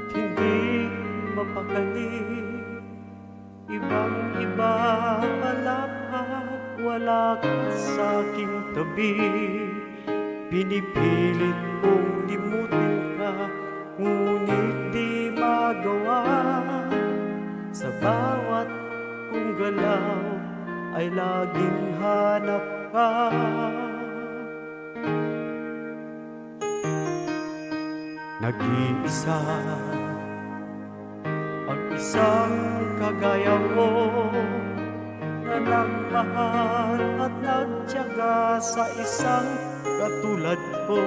at hindi mapakali. Ibang-iba palakpak, wala ka sa aking tabi. Pinipilit kong limutin ka, ngunit di magawa. Sa bawat kong galaw ay laging hanap ka. Nag-iisa ang isang kagaya ko, na nagmahal at nagtiyaga sa isang katulad ko.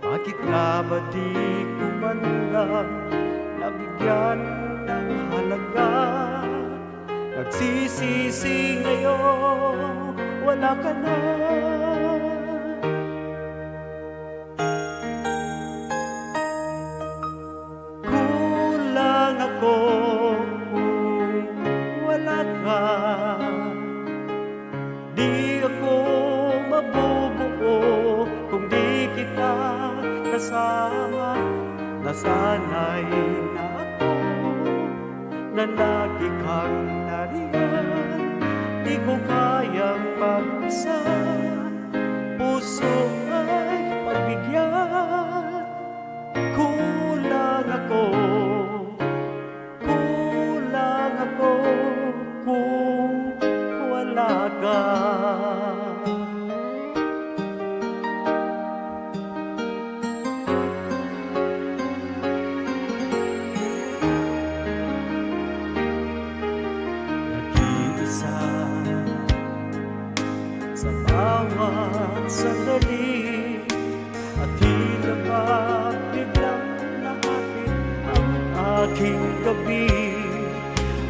Bakit nga ba di ko man lang nabigyan ng halaga? Nagsisisi ngayon, wala ka na. Kulang ako kung wala ka. Di ako mabubuo kung di kita kasama. Nasanay na ako na lagi kang nariyan. Di ko kayang mag-isa, puso ay pagbigyan. Kulang ako kung wala ka. Nag-iisa sa bawat sandali, at tila ba biglang nahatid ang aking gabi.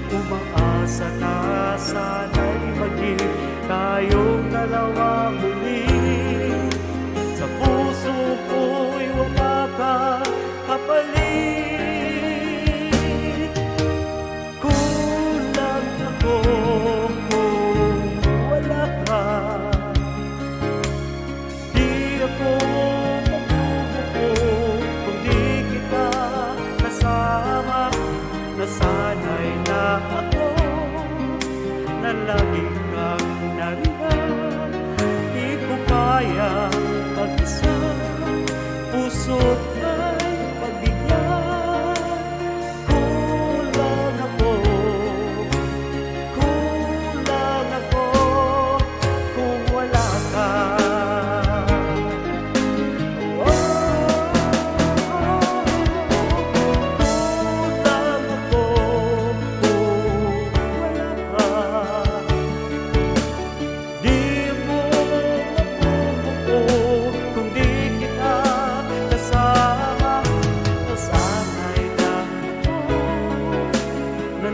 Umaasa na sana'y maging tayong dalawa muli. Sa puso ko'y wala kang kapalit. Kulang ako kung wala ka. Di ako mabubuo kung di kita kasama. Nasanay na ako na lagi kang nariyan. Di ko kaya mag-isa, puso't ay pagbigyan. Kulang ako kung wala ka.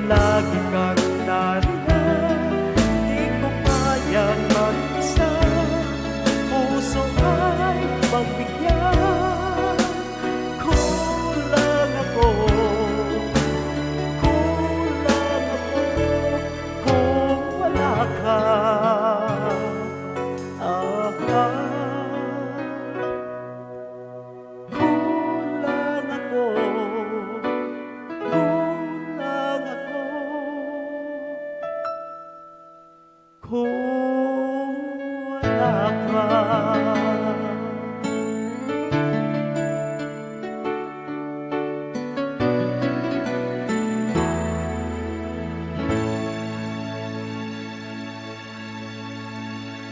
Lagi kang nariyan, di ko kayang mag-isa, puso ay pagbigyan. Kulang ako kung wala ka. Kulang ako cool.